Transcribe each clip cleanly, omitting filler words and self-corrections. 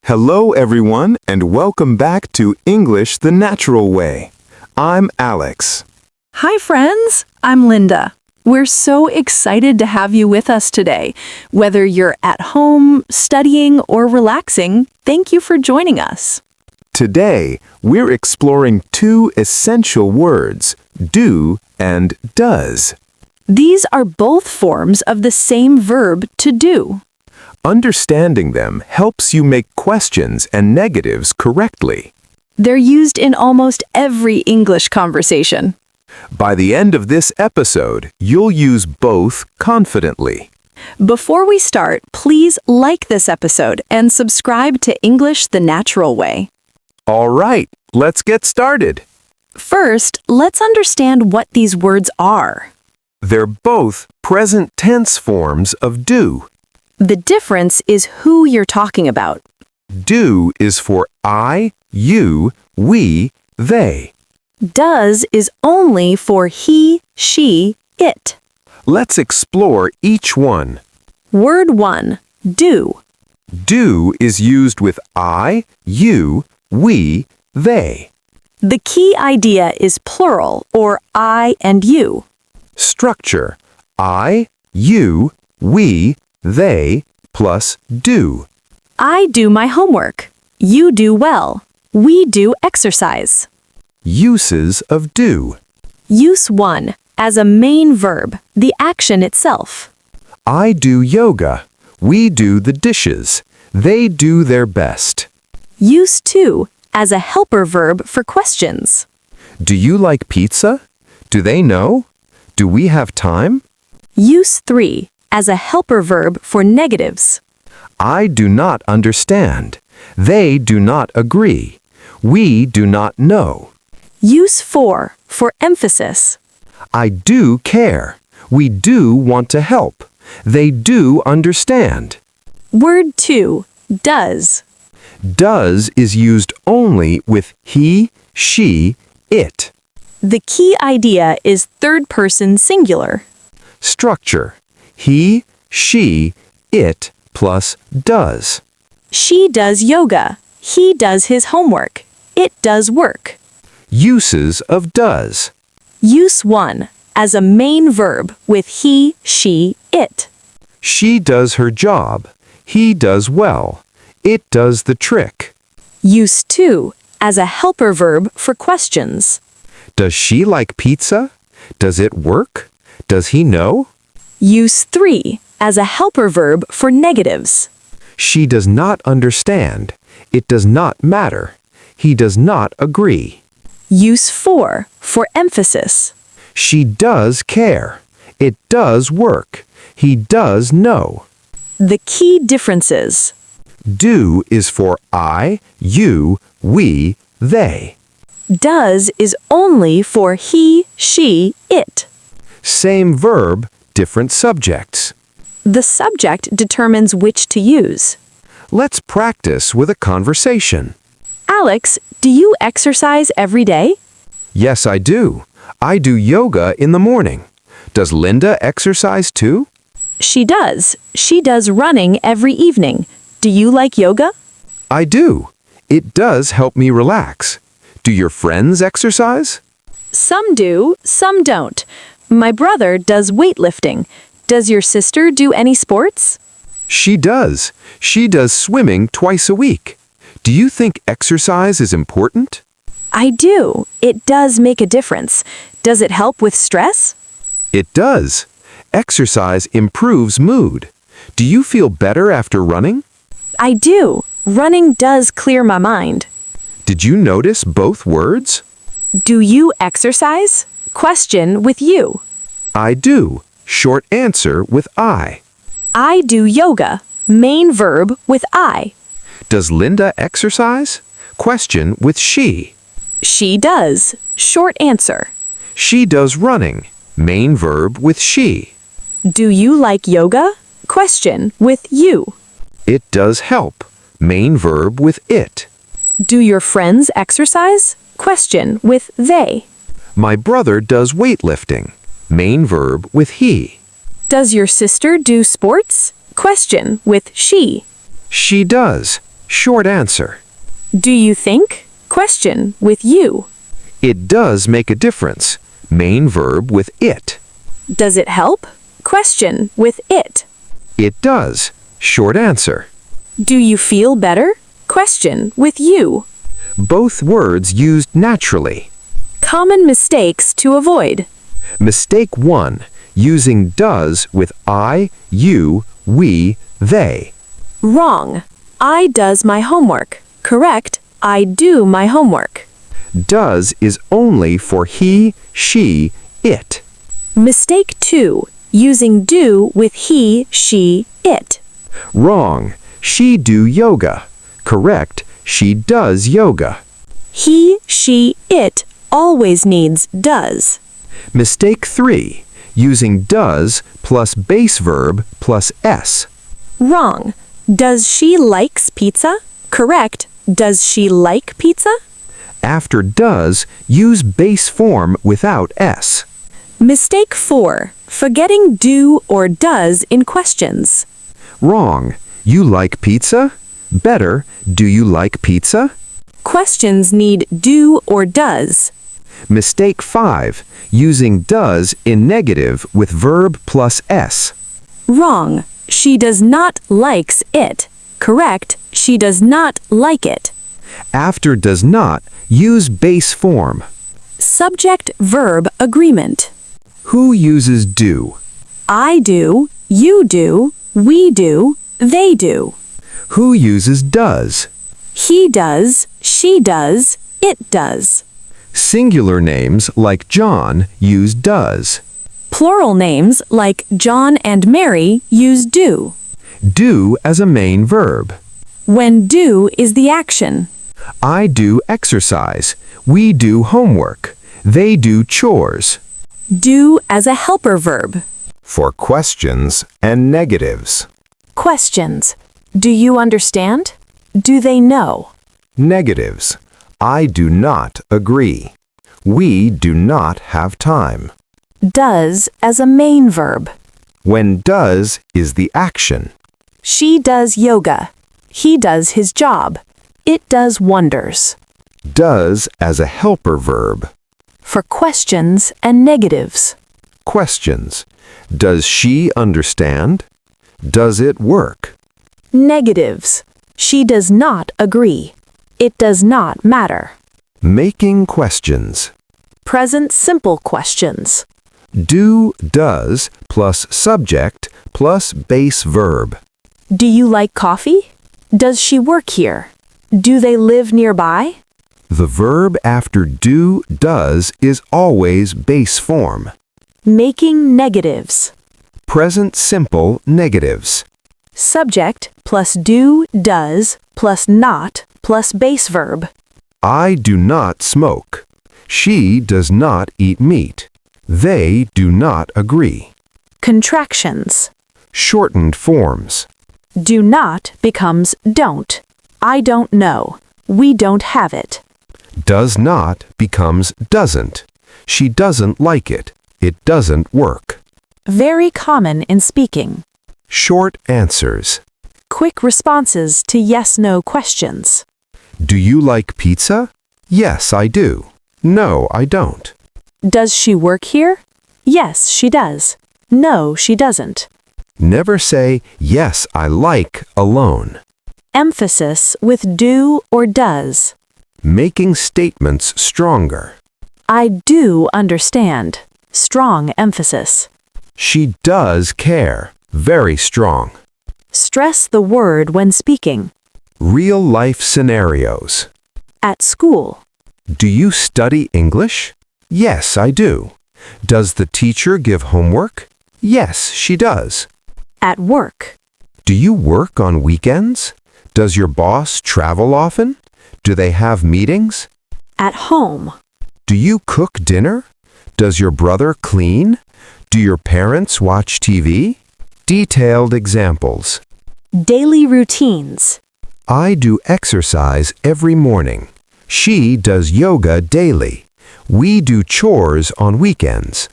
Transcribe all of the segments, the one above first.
Hello, everyone, and welcome back to English the Natural Way. I'm Alex. Hi, friends. I'm Linda. We're so excited to have you with us today. Whether you're at home, studying, or relaxing, thank you for joining us. Today, we're exploring two essential words, do and does. These are both forms of the same verb to do. Understanding them helps you make questions and negatives correctly. They're used in almost every English conversation. By the end of this episode, you'll use both confidently. Before we start, please like this episode and subscribe to English the Natural Way. All right, let's get started. First, let's understand what these words are. They're both present tense forms of do. The difference is who you're talking about. Do is for I, you, we, they. Does is only for he, she, it. Let's explore each one. Word 1, do. Do is used with I, you, we, they. The key idea is plural or I and you. Structure: I, you, we, they, plus do. I do my homework. You do well. We do exercise. Uses of do. Use 1, as a main verb, the action itself. I do yoga. We do the dishes. They do their best. Use 2, as a helper verb for questions. Do you like pizza? Do they know? Do we have time? Use 3, as a helper verb for negatives. I do not understand. They do not agree. We do not know. Use 4, for emphasis. I do care. We do want to help. They do understand. Word 2, does. Does is used only with he, she, it. The key idea is third person singular. Structure: he, she, it plus does. She does yoga. He does his homework. It does work. Uses of does. Use 1, as a main verb with he, she, it. She does her job. He does well. It does the trick. Use 2, as a helper verb for questions. Does she like pizza? Does it work? Does he know? Use 3, as a helper verb for negatives. She does not understand. It does not matter. He does not agree. Use 4, for emphasis. She does care. It does work. He does know. The key differences. Do is for I, you, we, they. Does is only for he, she, it. Same verb, different subjects. The subject determines which to use. Let's practice with a conversation. Alex, do you exercise every day? Yes, I do. I do yoga in the morning. Does Linda exercise too? She does. She does running every evening. Do you like yoga? I do. It does help me relax. Do your friends exercise? Some do, some don't. My brother does weightlifting. Does your sister do any sports? She does. She does swimming twice a week. Do you think exercise is important? I do. It does make a difference. Does it help with stress? It does. Exercise improves mood. Do you feel better after running? I do. Running does clear my mind. Did you notice both words? Do you exercise? Question with you. I do. Short answer with I. I do yoga. Main verb with I. Does Linda exercise? Question with she. She does. Short answer. She does running. Main verb with she. Do you like yoga? Question with you. It does help. Main verb with it. Do your friends exercise? Question with they. My brother does weightlifting. Main verb with he. Does your sister do sports? Question with she. She does. Short answer. Do you think? Question with you. It does make a difference. Main verb with it. Does it help? Question with it. It does. Short answer. Do you feel better? Question with you. Both words used naturally. Common mistakes to avoid. Mistake 1. Using does with I, you, we, they. Wrong. I does my homework. Correct. I do my homework. Does is only for he, she, it. Mistake 2. Using do with he, she, it. Wrong. She do yoga. Correct. She does yoga. He, she, it always needs does. Mistake 3. Using does plus base verb plus s. Wrong. Does she likes pizza? Correct. Does she like pizza? After does, use base form without s. Mistake 4. Forgetting do or does in questions. Wrong. You like pizza? Better, do you like pizza? Questions need do or does. Mistake 5. Using does in negative with verb plus s. Wrong. She does not likes it. Correct. She does not like it. After does not, use base form. Subject-verb agreement. Who uses do? I do, you do, we do, they do. Who uses does? He does, she does, it does. Singular names like John use does. Plural names like John and Mary use do. Do as a main verb. When do is the action. I do exercise. We do homework. They do chores. Do as a helper verb. For questions and negatives. Questions. Do you understand? Do they know? Negatives. I do not agree. We do not have time. Does as a main verb. When does is the action. She does yoga. He does his job. It does wonders. Does as a helper verb. For questions and negatives. Questions. Does she understand? Does it work? Negatives. She does not agree. It does not matter. Making questions. Present simple questions. Do, does, plus subject, plus base verb. Do you like coffee? Does she work here? Do they live nearby? The verb after do, does is always base form. Making negatives. Present simple negatives. Subject plus do, does, plus not, plus base verb. I do not smoke. She does not eat meat. They do not agree. Contractions. Shortened forms. Do not becomes don't. I don't know. We don't have it. Does not becomes doesn't. She doesn't like it. It doesn't work. Very common in speaking. Short answers. Quick responses to yes-no questions. Do you like pizza? Yes, I do. No, I don't. Does she work here? Yes, she does. No, she doesn't. Never say, yes, I like, alone. Emphasis with do or does. Making statements stronger. I do understand. Strong emphasis. She does care. Very strong. Stress the word when speaking. Real-life scenarios. At school. Do you study English? Yes, I do. Does the teacher give homework? Yes, she does. At work. Do you work on weekends? Does your boss travel often? Do they have meetings? At home. Do you cook dinner? Does your brother clean? Do your parents watch TV? Detailed examples. Daily routines. I do exercise every morning. She does yoga daily. We do chores on weekends.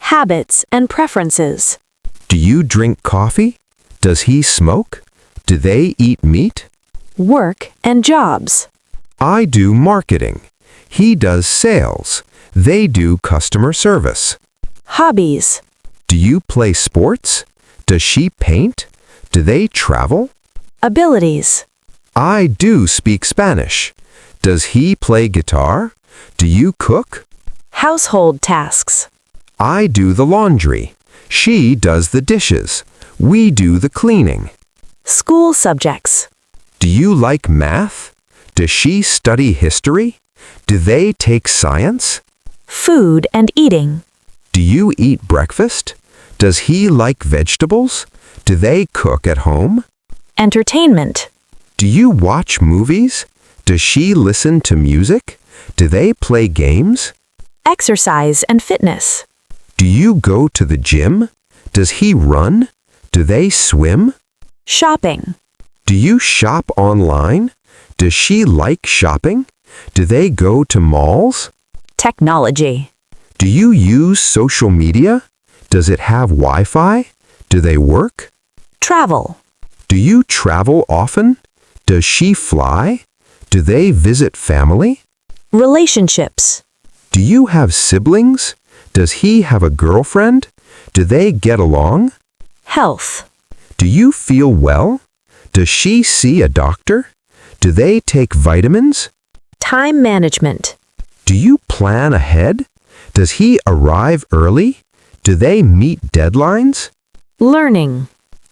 Habits and preferences. Do you drink coffee? Does he smoke? Do they eat meat? work, and jobs. I do marketing. He does sales. They do customer service. Hobbies. Do you play sports? Does she paint? Do they travel? Abilities. I do speak Spanish. Does he play guitar? Do you cook? Household tasks. I do the laundry. She does the dishes. We do the cleaning. School subjects. Do you like math? Does she study history? Do they take science? Food and eating. Do you eat breakfast? Does he like vegetables? Do they cook at home? Entertainment. Do you watch movies? Does she listen to music? Do they play games? Exercise and fitness. Do you go to the gym? Does he run? Do they swim? Shopping. Do you shop online? Does she like shopping? Do they go to malls? Technology. Do you use social media? Does it have Wi-Fi? Do they work? Travel. Do you travel often? Does she fly? Do they visit family? Relationships. Do you have siblings? Does he have a girlfriend? Do they get along? Health. Do you feel well? Does she see a doctor? Do they take vitamins? Time management. Do you plan ahead? Does he arrive early? Do they meet deadlines? Learning.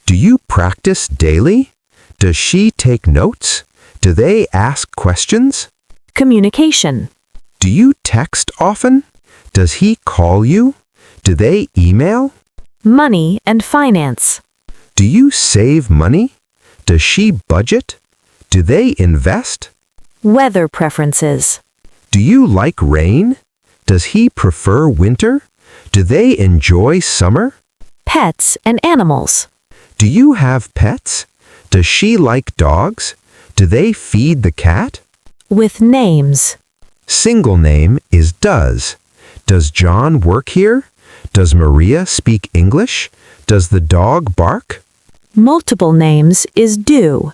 Do you practice daily? Does she take notes? Do they ask questions? Communication. Do you text often? Does he call you? Do they email? Money and finance. Do you save money? Does she budget? Do they invest? Weather preferences. Do you like rain? Does he prefer winter? Do they enjoy summer? Pets and animals. Do you have pets? Does she like dogs? Do they feed the cat? With names. Single name is does. Does John work here? Does Maria speak English? Does the dog bark? Multiple names is do.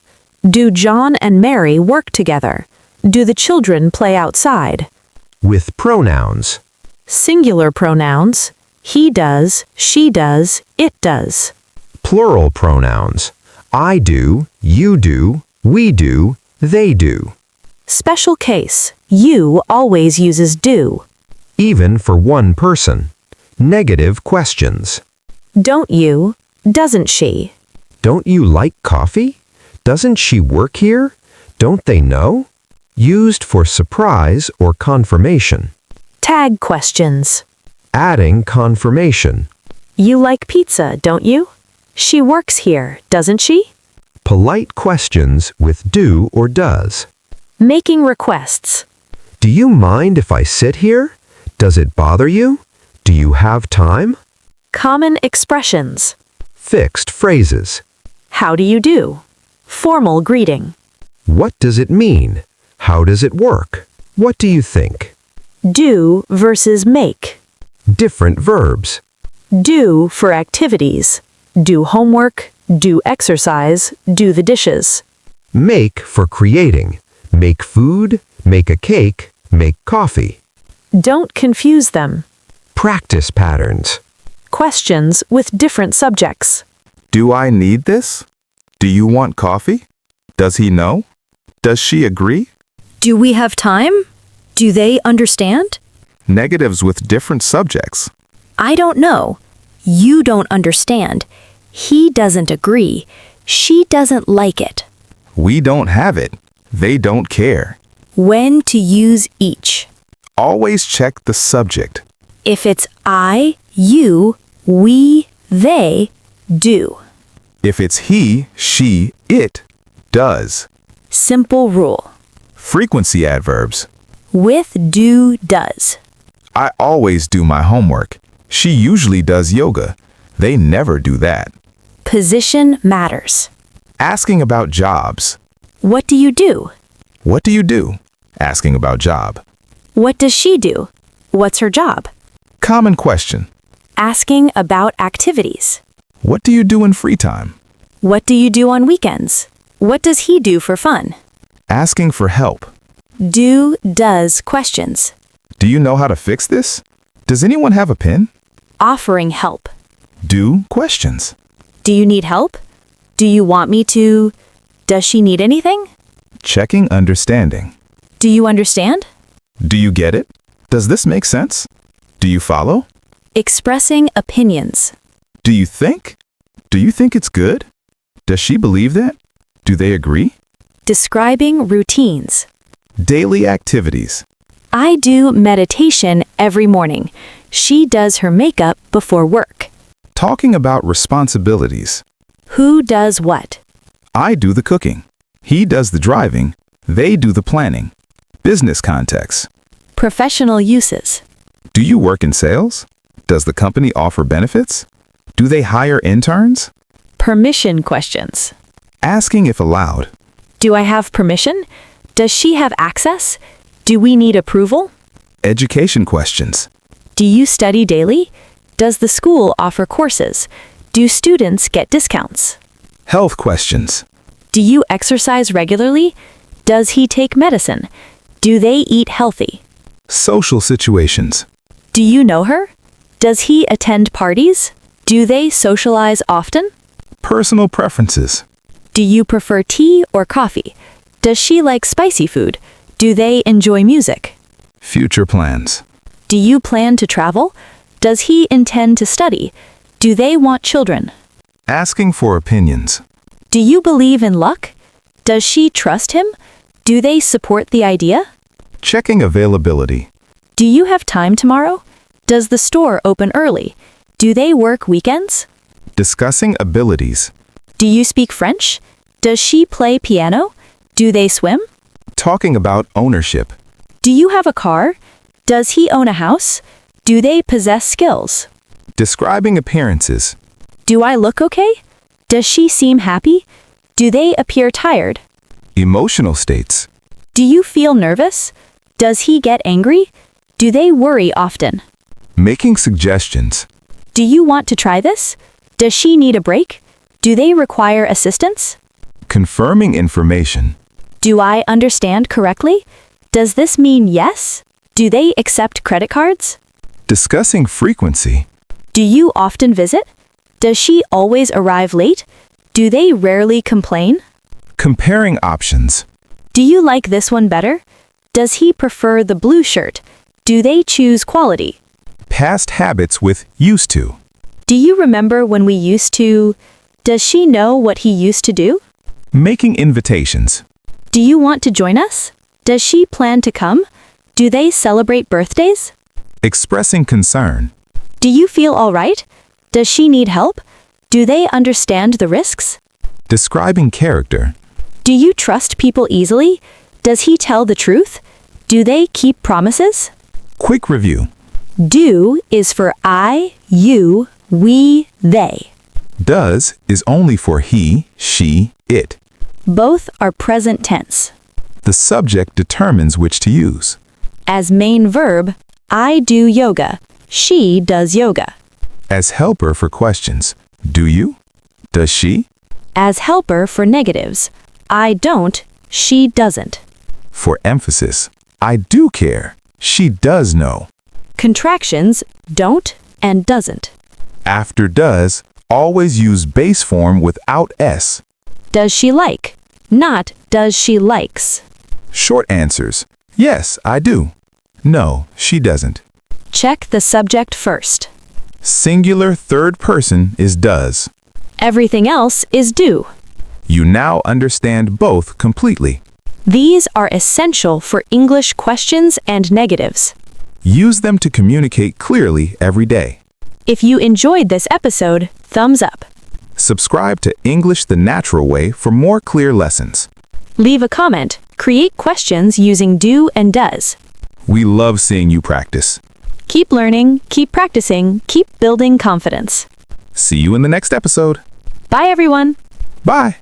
Do John and Mary work together? Do the children play outside? With pronouns. Singular pronouns. He does, she does, it does. Plural pronouns. I do, you do, we do, they do. Special case. You always uses do. Even for one person. Negative questions. Don't you? Doesn't she? Don't you like coffee? Doesn't she work here? Don't they know? Used for surprise or confirmation. Tag questions. Adding confirmation. You like pizza, don't you? She works here, doesn't she? Polite questions with do or does. Making requests. Do you mind if I sit here? Does it bother you? Do you have time? Common expressions. Fixed phrases. How do you do? Formal greeting. What does it mean? How does it work? What do you think? Do versus make. Different verbs. Do for activities. Do homework, do exercise, do the dishes. Make for creating. Make food, make a cake, make coffee. Don't confuse them. Practice patterns. Questions with different subjects. Do I need this? Do you want coffee? Does he know? Does she agree? Do we have time? Do they understand? Negatives with different subjects. I don't know. You don't understand. He doesn't agree. She doesn't like it. We don't have it. They don't care. When to use each. Always check the subject. If it's I, you, we, they, do. If it's he, she, it, does. Simple rule. Frequency adverbs. With do, does. I always do my homework. She usually does yoga. They never do that. Position matters. Asking about jobs. What do you do? What do you do? Asking about job. What does she do? What's her job? Common question. Asking about activities. What do you do in free time? What do you do on weekends? What does he do for fun? Asking for help. Do, does questions. Do you know how to fix this? Does anyone have a pen? Offering help. Do questions. Do you need help? Do you want me to? Does she need anything? Checking understanding. Do you understand? Do you get it? Does this make sense? Do you follow? Expressing opinions. Do you think? Do you think it's good? Does she believe that? Do they agree? Describing routines. Daily activities. I do meditation every morning. She does her makeup before work. Talking about responsibilities. Who does what? I do the cooking. He does the driving. They do the planning. Business context. Professional uses. Do you work in sales? Does the company offer benefits? Do they hire interns? Permission questions. Asking if allowed. Do I have permission? Does she have access? Do we need approval? Education questions. Do you study daily? Does the school offer courses? Do students get discounts? Health questions. Do you exercise regularly? Does he take medicine? Do they eat healthy? Social situations. Do you know her? Does he attend parties? Do they socialize often? Personal preferences. Do you prefer tea or coffee? Does she like spicy food? Do they enjoy music? Future plans. Do you plan to travel? Does he intend to study? Do they want children? Asking for opinions. Do you believe in luck? Does she trust him? Do they support the idea? Checking availability. Do you have time tomorrow? Does the store open early? Do they work weekends? Discussing abilities. Do you speak French? Does she play piano? Do they swim? Talking about ownership. Do you have a car? Does he own a house? Do they possess skills? Describing appearances. Do I look okay? Does she seem happy? Do they appear tired? Emotional states. Do you feel nervous? Does he get angry? Do they worry often? Making suggestions. Do you want to try this? Does she need a break? Do they require assistance? Confirming information. Do I understand correctly? Does this mean yes? Do they accept credit cards? Discussing frequency. Do you often visit? Does she always arrive late? Do they rarely complain? Comparing options. Do you like this one better? Does he prefer the blue shirt? Do they choose quality? Past habits with used to. Do you remember when we used to? Does she know what he used to do? Making invitations. Do you want to join us? Does she plan to come? Do they celebrate birthdays? Expressing concern. Do you feel all right? Does she need help? Do they understand the risks? Describing character. Do you trust people easily? Does he tell the truth? Do they keep promises? Quick review. Do is for I, you, we, they. Does is only for he, she, it. Both are present tense. The subject determines which to use. As main verb, I do yoga. She does yoga. As helper for questions. Do you? Does she? As helper for negatives. I don't. She doesn't. For emphasis. I do care. She does know. Contractions don't and doesn't. After does, always use base form without s. Does she like? Not does she likes. Short answers. Yes, I do. No, she doesn't. Check the subject first. Singular third person is does. Everything else is do. You now understand both completely. These are essential for English questions and negatives. Use them to communicate clearly every day. If you enjoyed this episode, thumbs up. Subscribe to English the Natural Way for more clear lessons. Leave a comment. Create questions using do and does. We love seeing you practice. Keep learning, keep practicing, keep building confidence. See you in the next episode. Bye, everyone. Bye.